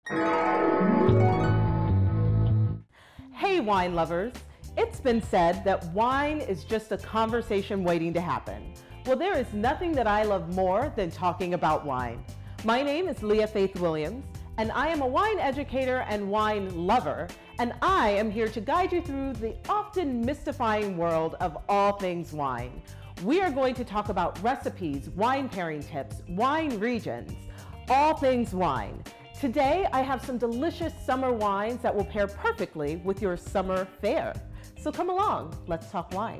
Hey wine lovers, it's been said that wine is just a conversation waiting to happen. Well, there is nothing that I love more than talking about wine. My name is Lea Williams, and I am a wine educator and wine lover, and I am here to guide you through the often mystifying world of all things wine. We are going to talk about recipes, wine pairing tips, wine regions, all things wine. Today, I have some delicious summer wines that will pair perfectly with your summer fare. So come along, let's talk wine.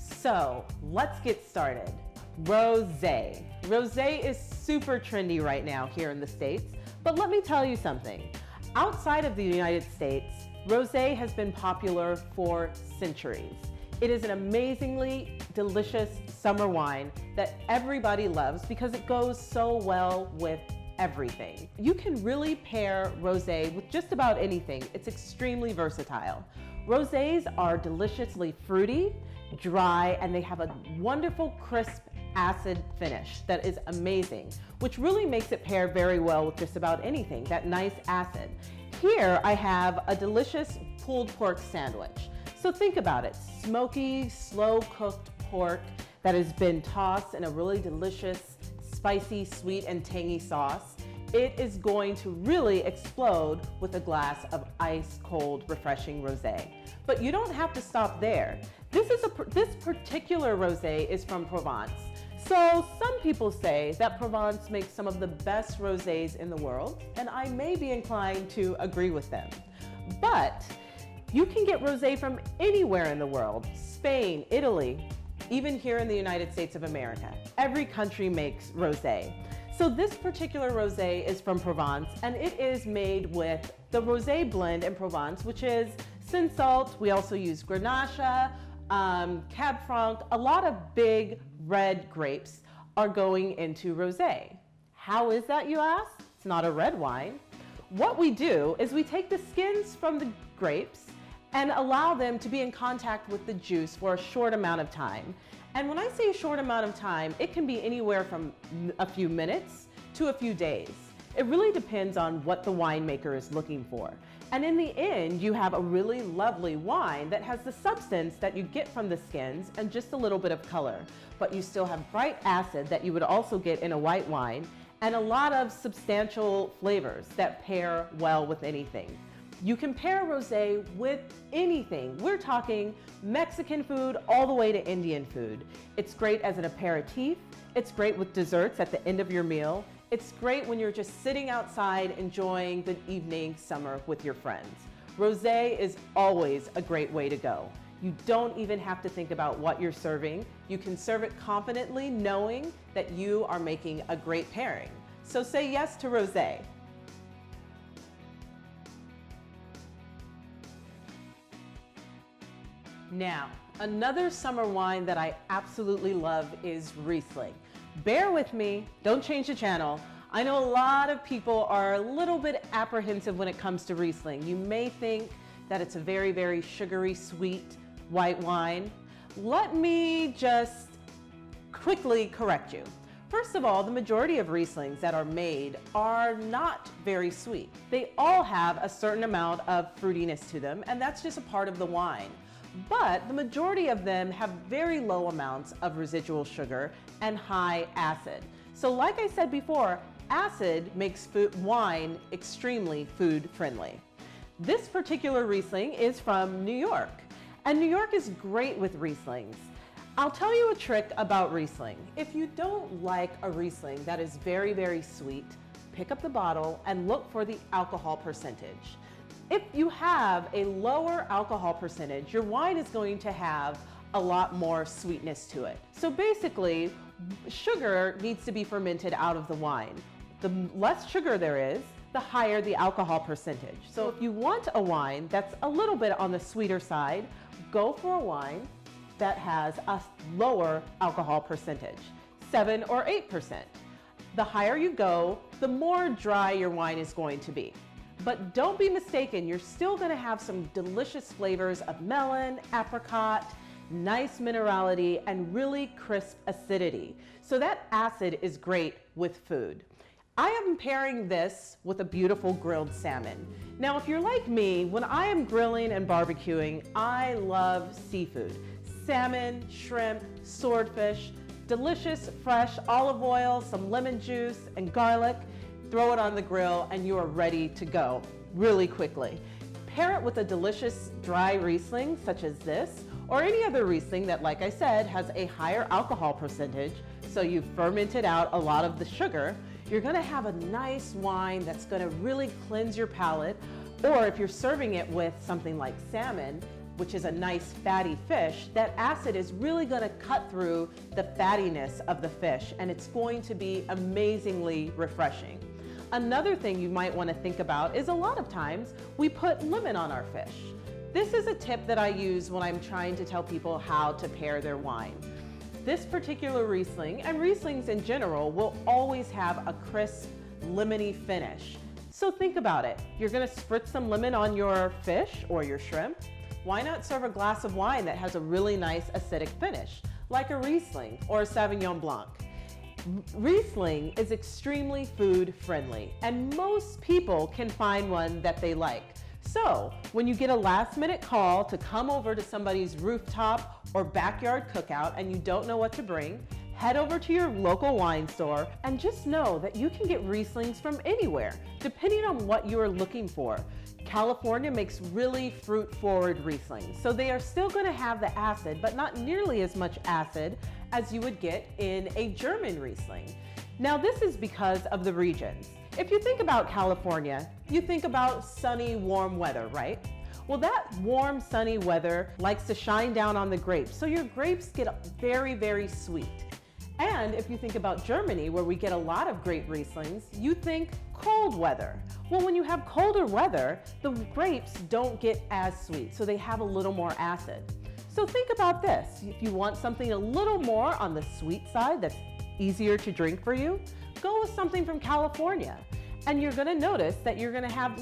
So let's get started. Rosé. Rosé is super trendy right now here in the States, but let me tell you something. Outside of the United States, rosé has been popular for centuries. It is an amazingly delicious summer wine that everybody loves because it goes so well with everything. You can really pair rosé with just about anything. It's extremely versatile. Rosés are deliciously fruity, dry, and they have a wonderful crisp acid finish that is amazing, which really makes it pair very well with just about anything, that nice acid. Here I have a delicious pulled pork sandwich. So think about it, smoky, slow cooked pork that has been tossed in a really delicious, spicy, sweet, and tangy sauce. It is going to really explode with a glass of ice cold, refreshing rosé. But you don't have to stop there. This particular rosé is from Provence. So some people say that Provence makes some of the best rosés in the world, and I may be inclined to agree with them. But you can get rosé from anywhere in the world, Spain, Italy, even here in the United States of America. Every country makes rosé. So this particular rosé is from Provence, and it is made with the rosé blend in Provence, which is Cinsault. We also use Grenache, Cab Franc. A lot of big red grapes are going into rosé. How is that, you ask? It's not a red wine. What we do is we take the skins from the grapes and allow them to be in contact with the juice for a short amount of time. And when I say a short amount of time, it can be anywhere from a few minutes to a few days. It really depends on what the winemaker is looking for. And in the end, you have a really lovely wine that has the substance that you get from the skins and just a little bit of color. But you still have bright acid that you would also get in a white wine and a lot of substantial flavors that pair well with anything. You can pair rosé with anything. We're talking Mexican food all the way to Indian food. It's great as an aperitif. It's great with desserts at the end of your meal. It's great when you're just sitting outside enjoying the evening summer with your friends. Rosé is always a great way to go. You don't even have to think about what you're serving. You can serve it confidently knowing that you are making a great pairing. So say yes to rosé. Now, another summer wine that I absolutely love is Riesling. Bear with me, don't change the channel. I know a lot of people are a little bit apprehensive when it comes to Riesling. You may think that it's a very, very sugary, sweet white wine. Let me just quickly correct you. First of all, the majority of Rieslings that are made are not very sweet. They all have a certain amount of fruitiness to them, and that's just a part of the wine. But the majority of them have very low amounts of residual sugar and high acid. So like I said before, acid makes wine extremely food friendly. This particular Riesling is from New York, and New York is great with Rieslings. I'll tell you a trick about Riesling. If you don't like a Riesling that is very, very sweet, pick up the bottle and look for the alcohol percentage. If you have a lower alcohol percentage, your wine is going to have a lot more sweetness to it. So basically, sugar needs to be fermented out of the wine. The less sugar there is, the higher the alcohol percentage. So if you want a wine that's a little bit on the sweeter side, go for a wine that has a lower alcohol percentage, 7 or 8%. The higher you go, the more dry your wine is going to be. But don't be mistaken, you're still going to have some delicious flavors of melon, apricot, nice minerality, and really crisp acidity. So that acid is great with food. I am pairing this with a beautiful grilled salmon. Now, if you're like me, when I am grilling and barbecuing, I love seafood. Salmon, shrimp, swordfish, delicious fresh olive oil, some lemon juice, and garlic. Throw it on the grill and you are ready to go really quickly. Pair it with a delicious dry Riesling such as this, or any other Riesling that, like I said, has a higher alcohol percentage, so you've fermented out a lot of the sugar. You're gonna have a nice wine that's gonna really cleanse your palate, or if you're serving it with something like salmon, which is a nice fatty fish, that acid is really gonna cut through the fattiness of the fish, and it's going to be amazingly refreshing. Another thing you might want to think about is a lot of times we put lemon on our fish. This is a tip that I use when I'm trying to tell people how to pair their wine. This particular Riesling, and Rieslings in general, will always have a crisp, lemony finish. So think about it. You're going to spritz some lemon on your fish or your shrimp. Why not serve a glass of wine that has a really nice acidic finish, like a Riesling or a Sauvignon Blanc? Riesling is extremely food friendly, and most people can find one that they like. So when you get a last minute call to come over to somebody's rooftop or backyard cookout and you don't know what to bring, head over to your local wine store and just know that you can get Rieslings from anywhere, depending on what you are looking for. California makes really fruit-forward Rieslings, so they are still going to have the acid, but not nearly as much acid as you would get in a German Riesling. Now, this is because of the regions. If you think about California, you think about sunny, warm weather, right? Well, that warm, sunny weather likes to shine down on the grapes, so your grapes get very, very sweet. And if you think about Germany, where we get a lot of great Rieslings, you think cold weather. Well, when you have colder weather, the grapes don't get as sweet, so they have a little more acid. So think about this. If you want something a little more on the sweet side that's easier to drink for you, go with something from California. And you're gonna notice that you're gonna have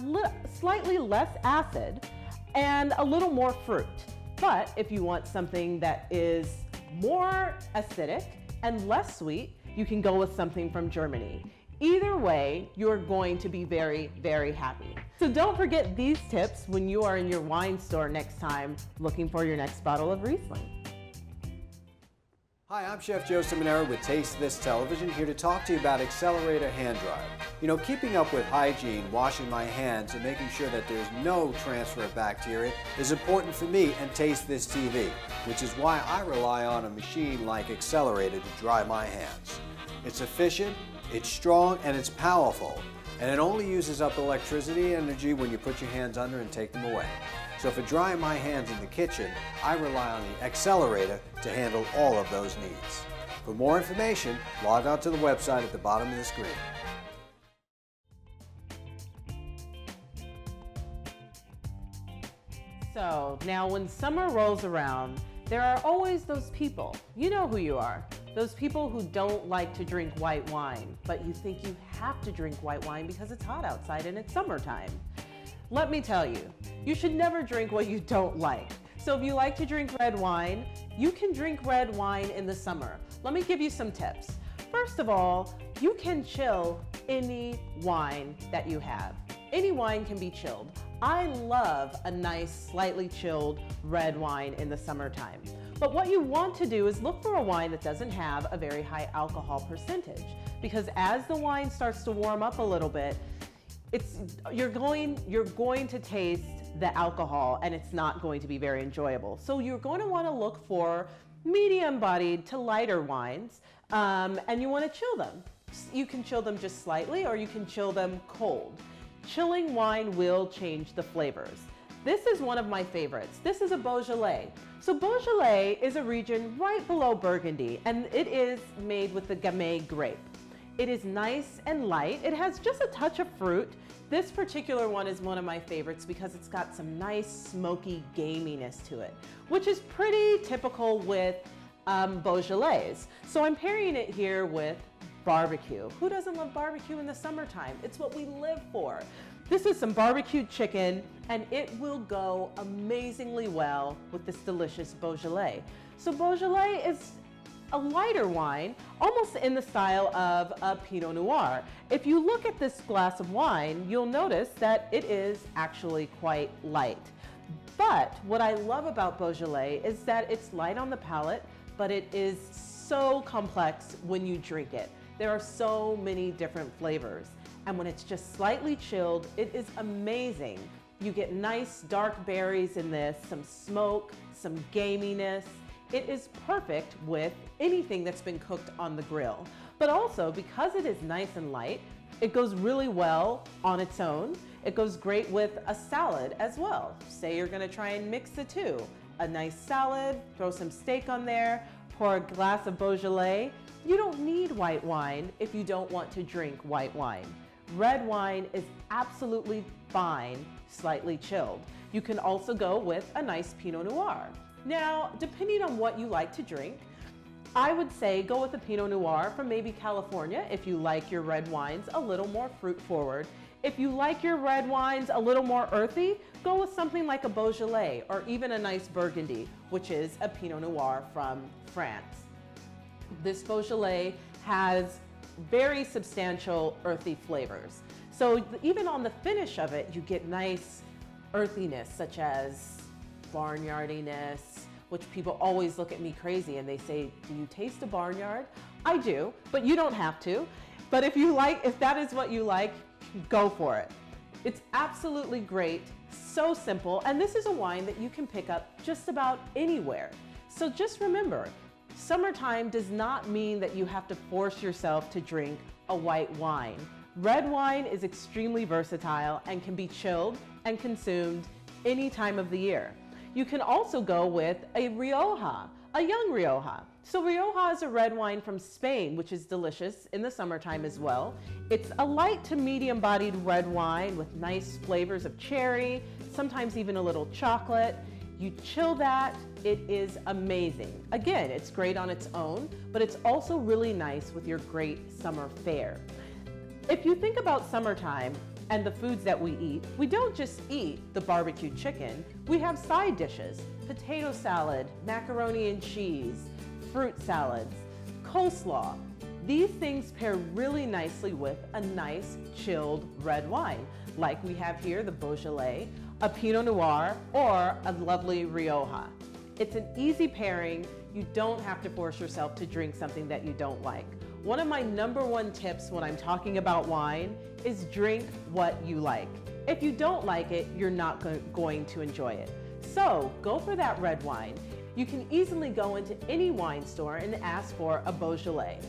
slightly less acid and a little more fruit. But if you want something that is more acidic and less sweet, you can go with something from Germany. Either way, you're going to be very, very happy. So don't forget these tips when you are in your wine store next time looking for your next bottle of Riesling. Hi, I'm Chef Joe Simonera with Taste This Television, here to talk to you about Accelerator Hand Dryer. You know, keeping up with hygiene, washing my hands, and making sure that there's no transfer of bacteria is important for me and Taste This TV, which is why I rely on a machine like Accelerator to dry my hands. It's efficient, it's strong, and it's powerful, and it only uses up electricity and energy when you put your hands under and take them away. So for drying my hands in the kitchen, I rely on the Accelerator to handle all of those needs. For more information, log on to the website at the bottom of the screen. So now when summer rolls around, there are always those people, you know who you are, those people who don't like to drink white wine, but you think you have to drink white wine because it's hot outside and it's summertime. Let me tell you, you should never drink what you don't like. So if you like to drink red wine, you can drink red wine in the summer. Let me give you some tips. First of all, you can chill any wine that you have. Any wine can be chilled. I love a nice, slightly chilled red wine in the summertime. But what you want to do is look for a wine that doesn't have a very high alcohol percentage, because as the wine starts to warm up a little bit, you're going to taste the alcohol and it's not going to be very enjoyable. So you're going to want to look for medium-bodied to lighter wines, and you want to chill them. You can chill them just slightly, or you can chill them cold. Chilling wine will change the flavors. This is one of my favorites. This is a Beaujolais. So Beaujolais is a region right below Burgundy, and it is made with the Gamay grape. It is nice and light. It has just a touch of fruit. This particular one is one of my favorites because it's got some nice smoky gaminess to it, which is pretty typical with Beaujolais. So I'm pairing it here with barbecue. Who doesn't love barbecue in the summertime? It's what we live for. This is some barbecued chicken, and it will go amazingly well with this delicious Beaujolais. So Beaujolais is a lighter wine, almost in the style of a Pinot Noir. If you look at this glass of wine, you'll notice that it is actually quite light. But what I love about Beaujolais is that it's light on the palate, but it is so complex when you drink it. There are so many different flavors. And when it's just slightly chilled, it is amazing. You get nice dark berries in this, some smoke, some gaminess. It is perfect with anything that's been cooked on the grill. But also, because it is nice and light, it goes really well on its own. It goes great with a salad as well. Say you're gonna try and mix the two. A nice salad, throw some steak on there, pour a glass of Beaujolais. You don't need white wine if you don't want to drink white wine. Red wine is absolutely fine, slightly chilled. You can also go with a nice Pinot Noir. Now, depending on what you like to drink, I would say go with a Pinot Noir from maybe California if you like your red wines a little more fruit forward. If you like your red wines a little more earthy, go with something like a Beaujolais or even a nice Burgundy, which is a Pinot Noir from France. This Beaujolais has very substantial earthy flavors. So even on the finish of it, you get nice earthiness, such as barnyardiness, which people always look at me crazy and they say, do you taste a barnyard? I do, but you don't have to. But if that is what you like, go for it. It's absolutely great, so simple, and this is a wine that you can pick up just about anywhere. So just remember, summertime does not mean that you have to force yourself to drink a white wine. Red wine is extremely versatile and can be chilled and consumed any time of the year. You can also go with a Rioja, a young Rioja. So Rioja is a red wine from Spain, which is delicious in the summertime as well. It's a light to medium-bodied red wine with nice flavors of cherry, sometimes even a little chocolate. You chill that, it is amazing. Again, it's great on its own, but it's also really nice with your great summer fare. If you think about summertime and the foods that we eat, we don't just eat the barbecued chicken, we have side dishes, potato salad, macaroni and cheese, fruit salads, coleslaw. These things pair really nicely with a nice chilled red wine, like we have here, the Beaujolais, a Pinot Noir, or a lovely Rioja. It's an easy pairing. You don't have to force yourself to drink something that you don't like. One of my #1 tips when I'm talking about wine is drink what you like. If you don't like it, you're not going to enjoy it. So go for that red wine. You can easily go into any wine store and ask for a Beaujolais.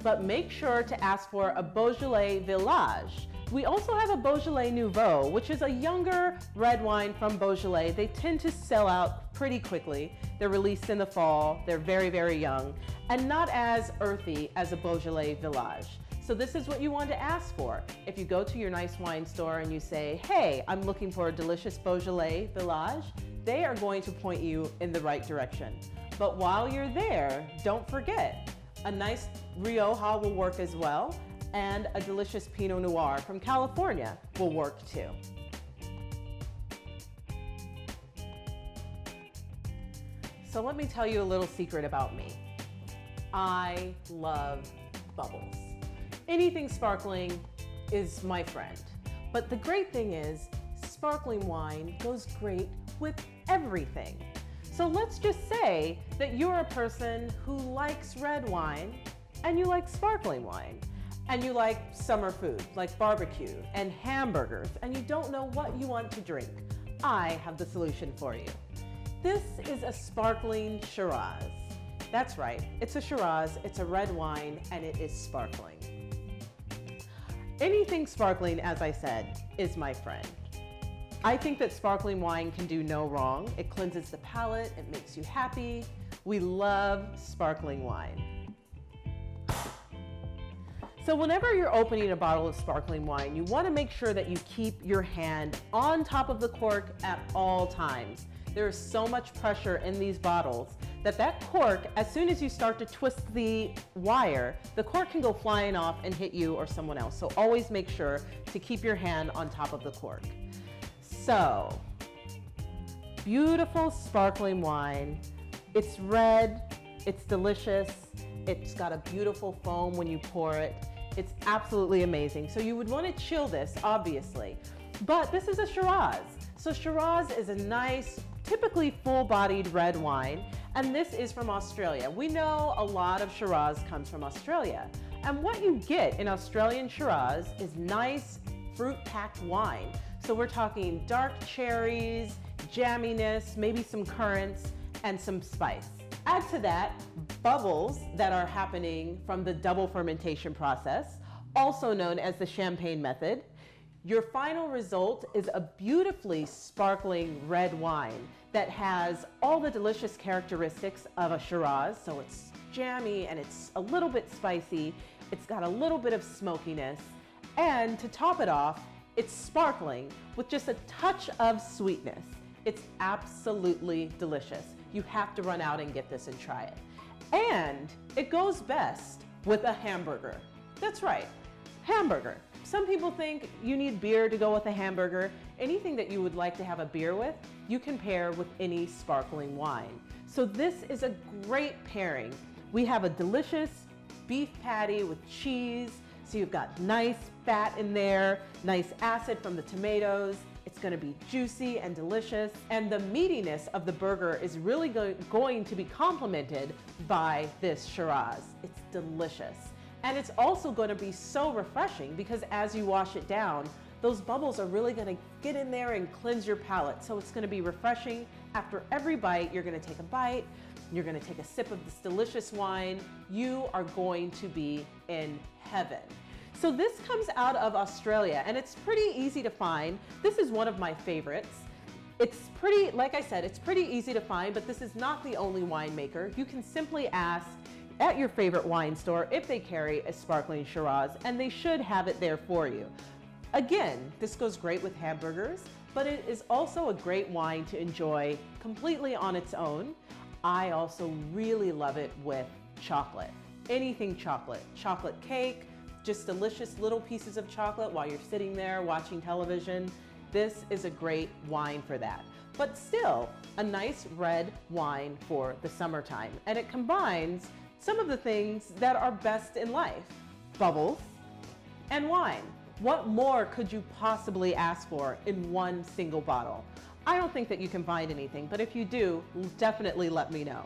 But make sure to ask for a Beaujolais Village. We also have a Beaujolais Nouveau, which is a younger red wine from Beaujolais. They tend to sell out pretty quickly. They're released in the fall. They're very, very young and not as earthy as a Beaujolais Village. So this is what you want to ask for. If you go to your nice wine store and you say, hey, I'm looking for a delicious Beaujolais Village, they are going to point you in the right direction. But while you're there, don't forget, a nice Rioja will work as well, and a delicious Pinot Noir from California will work too. So let me tell you a little secret about me. I love bubbles. Anything sparkling is my friend. But the great thing is, sparkling wine goes great with everything. So let's just say that you're a person who likes red wine and you like sparkling wine. And you like summer food, like barbecue and hamburgers, and you don't know what you want to drink. I have the solution for you. This is a sparkling Shiraz. That's right, it's a Shiraz, it's a red wine, and it is sparkling. Anything sparkling, as I said, is my friend. I think that sparkling wine can do no wrong. It cleanses the palate, it makes you happy. We love sparkling wine. So whenever you're opening a bottle of sparkling wine, you want to make sure that you keep your hand on top of the cork at all times. There is so much pressure in these bottles that cork, as soon as you start to twist the wire, the cork can go flying off and hit you or someone else. So always make sure to keep your hand on top of the cork. So, beautiful sparkling wine. It's red, it's delicious, it's got a beautiful foam when you pour it. It's absolutely amazing. So you would want to chill this, obviously. But this is a Shiraz. So Shiraz is a nice, typically full-bodied red wine, and this is from Australia. We know a lot of Shiraz comes from Australia. And what you get in Australian Shiraz is nice fruit-packed wine. So we're talking dark cherries, jamminess, maybe some currants, and some spice. Add to that bubbles that are happening from the double fermentation process, also known as the champagne method. Your final result is a beautifully sparkling red wine that has all the delicious characteristics of a Shiraz. So it's jammy and it's a little bit spicy. It's got a little bit of smokiness. And to top it off, it's sparkling with just a touch of sweetness. It's absolutely delicious. You have to run out and get this and try it. And it goes best with a hamburger. That's right, hamburger. Some people think you need beer to go with a hamburger. Anything that you would like to have a beer with, you can pair with any sparkling wine. So this is a great pairing. We have a delicious beef patty with cheese. So you've got nice fat in there, nice acid from the tomatoes. It's going to be juicy and delicious. And the meatiness of the burger is really going to be complemented by this Shiraz. It's delicious. And it's also going to be so refreshing because as you wash it down, those bubbles are really going to get in there and cleanse your palate. So it's going to be refreshing. After every bite, you're going to take a bite, you're going to take a sip of this delicious wine. You are going to be in heaven. So this comes out of Australia and it's pretty easy to find. This is one of my favorites. It's pretty, like I said, it's pretty easy to find, but this is not the only winemaker. You can simply ask at your favorite wine store if they carry a sparkling Shiraz, and they should have it there for you. Again, this goes great with hamburgers, but it is also a great wine to enjoy completely on its own. I also really love it with chocolate. Anything chocolate. Chocolate cake, just delicious little pieces of chocolate while you're sitting there watching television. This is a great wine for that. But still, a nice red wine for the summertime. And it combines some of the things that are best in life: bubbles and wine. What more could you possibly ask for in one single bottle? I don't think that you can find anything, but if you do, definitely let me know.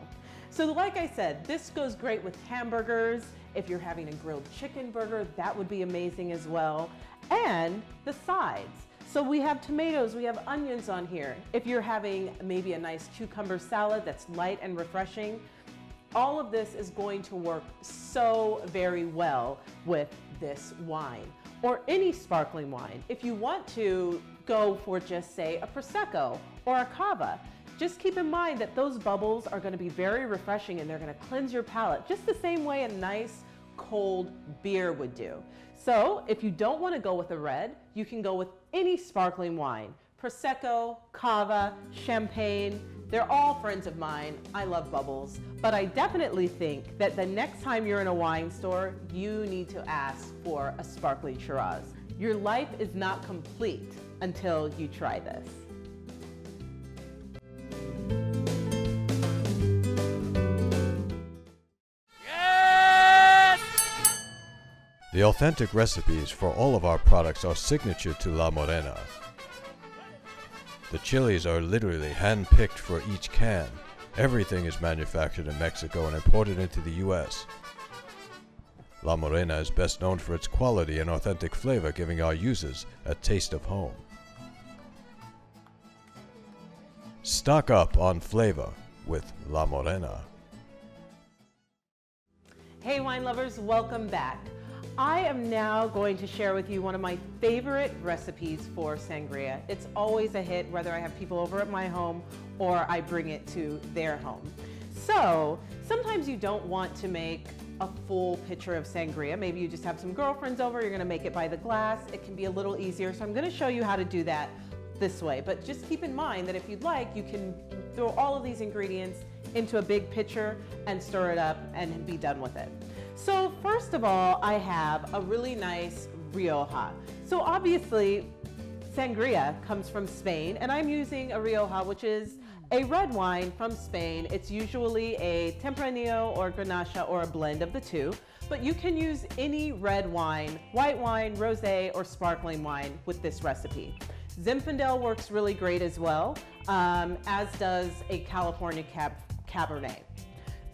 So like I said, this goes great with hamburgers. If you're having a grilled chicken burger, that would be amazing as well. And the sides. So we have tomatoes, we have onions on here. If you're having maybe a nice cucumber salad that's light and refreshing, all of this is going to work so very well with this wine or any sparkling wine. If you want to go for just say a Prosecco or a Cava, just keep in mind that those bubbles are going to be very refreshing and they're going to cleanse your palate just the same way a nice cold beer would do. So if you don't want to go with a red, you can go with any sparkling wine. Prosecco, Cava, Champagne, they're all friends of mine. I love bubbles, but I definitely think that the next time you're in a wine store, you need to ask for a sparkling Shiraz. Your life is not complete until you try this. The authentic recipes for all of our products are signature to La Morena. The chilies are literally hand-picked for each can. Everything is manufactured in Mexico and imported into the US. La Morena is best known for its quality and authentic flavor, giving our users a taste of home. Stock up on flavor with La Morena. Hey wine lovers, welcome back. I am now going to share with you one of my favorite recipes for sangria. It's always a hit whether I have people over at my home or I bring it to their home. So sometimes you don't want to make a full pitcher of sangria. Maybe you just have some girlfriends over, you're gonna make it by the glass. It can be a little easier, so I'm gonna show you how to do that this way. But just keep in mind that if you'd like, you can throw all of these ingredients into a big pitcher and stir it up and be done with it. So first of all, I have a really nice Rioja. So obviously, sangria comes from Spain, and I'm using a Rioja, which is a red wine from Spain. It's usually a Tempranillo or Grenache or a blend of the two, but you can use any red wine, white wine, rosé, or sparkling wine with this recipe. Zinfandel works really great as well, as does a California Cabernet.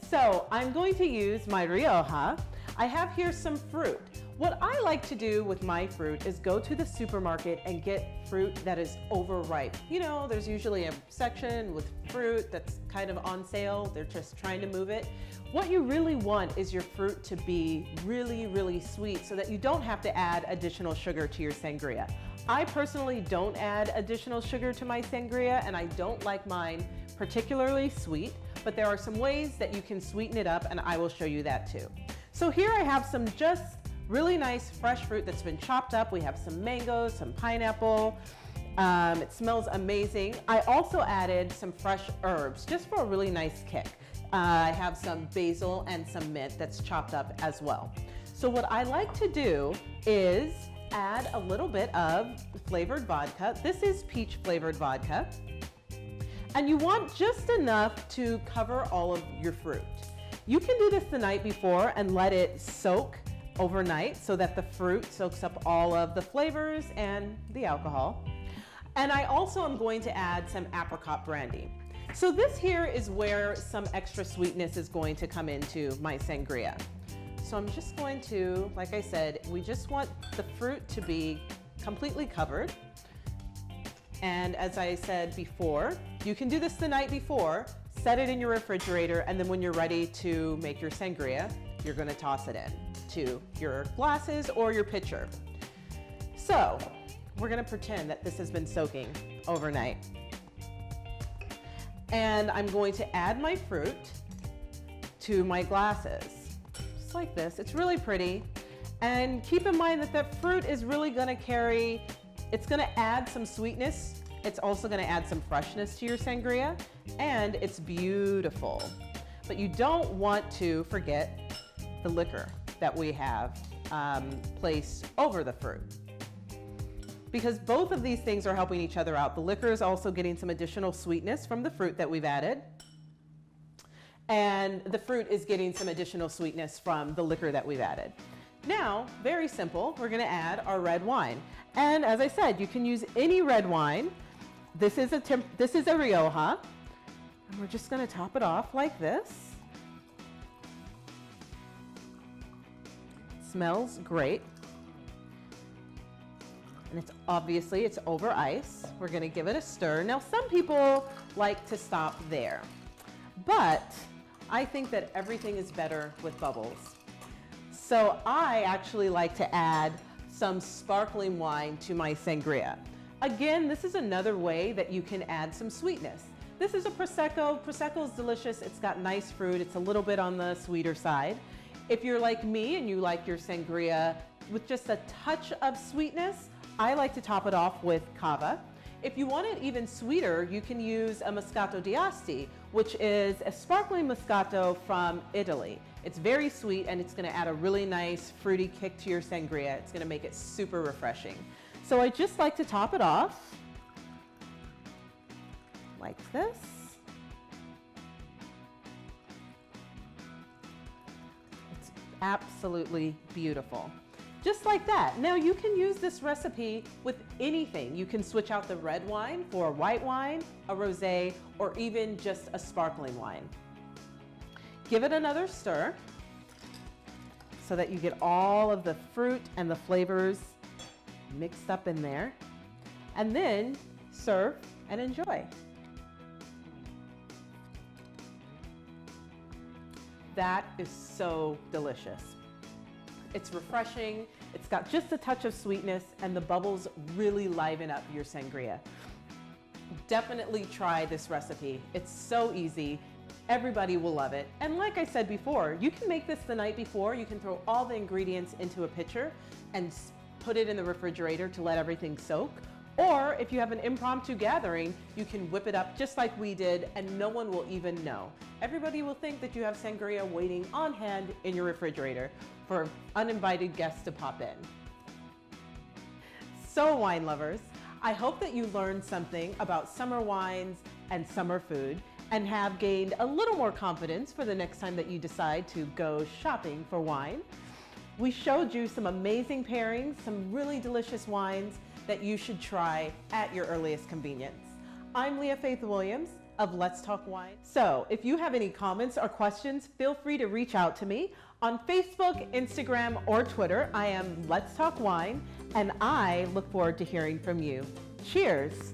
So I'm going to use my Rioja. I have here some fruit. What I like to do with my fruit is go to the supermarket and get fruit that is overripe. You know, there's usually a section with fruit that's kind of on sale. They're just trying to move it. What you really want is your fruit to be really, really sweet so that you don't have to add additional sugar to your sangria. I personally don't add additional sugar to my sangria, and I don't like mine particularly sweet, but there are some ways that you can sweeten it up, and I will show you that too. So here I have some just really nice fresh fruit that's been chopped up. We have some mangoes, some pineapple. It smells amazing. I also added some fresh herbs just for a really nice kick. I have some basil and some mint that's chopped up as well. So what I like to do is add a little bit of flavored vodka. This is peach flavored vodka. And you want just enough to cover all of your fruit. You can do this the night before and let it soak overnight so that the fruit soaks up all of the flavors and the alcohol. And I also am going to add some apricot brandy. So this here is where some extra sweetness is going to come into my sangria. So I'm just going to, like I said, we just want the fruit to be completely covered. And as I said before, you can do this the night before, set it in your refrigerator, and then when you're ready to make your sangria, you're going to toss it in to your glasses or your pitcher. So we're going to pretend that this has been soaking overnight. And I'm going to add my fruit to my glasses, just like this. It's really pretty. And keep in mind that that fruit is really going to carry, it's going to add some sweetness. It's also going to add some freshness to your sangria, and it's beautiful. But you don't want to forget the liquor that we have placed over the fruit, because both of these things are helping each other out. The liquor is also getting some additional sweetness from the fruit that we've added, and the fruit is getting some additional sweetness from the liquor that we've added. Now, very simple, we're going to add our red wine. And as I said, you can use any red wine. This is a Rioja, and we're just going to top it off like this. Smells great. And it's obviously over ice. We're going to give it a stir. Now, some people like to stop there, but I think that everything is better with bubbles. So I actually like to add some sparkling wine to my sangria. Again, this is another way that you can add some sweetness. This is a Prosecco. Prosecco is delicious. It's got nice fruit. It's a little bit on the sweeter side. If you're like me and you like your sangria with just a touch of sweetness, I like to top it off with cava. If you want it even sweeter, you can use a Moscato d'Asti, which is a sparkling Moscato from Italy. It's very sweet, and it's going to add a really nice fruity kick to your sangria. It's going to make it super refreshing. So I just like to top it off like this. It's absolutely beautiful. Just like that. Now you can use this recipe with anything. You can switch out the red wine for a white wine, a rosé, or even just a sparkling wine. Give it another stir so that you get all of the fruit and the flavors mixed up in there, and then serve and enjoy. That is so delicious. It's refreshing, it's got just a touch of sweetness, and the bubbles really liven up your sangria. Definitely try this recipe. It's so easy. Everybody will love it. And like I said before, you can make this the night before. You can throw all the ingredients into a pitcher and put it in the refrigerator to let everything soak. Or if you have an impromptu gathering, you can whip it up just like we did and no one will even know. Everybody will think that you have sangria waiting on hand in your refrigerator for uninvited guests to pop in. So wine lovers, I hope that you learned something about summer wines and summer food and have gained a little more confidence for the next time that you decide to go shopping for wine. We showed you some amazing pairings, some really delicious wines that you should try at your earliest convenience. I'm Lea Williams of Let's Talk Wine. So if you have any comments or questions, feel free to reach out to me on Facebook, Instagram, or Twitter. I am Let's Talk Wine, and I look forward to hearing from you. Cheers.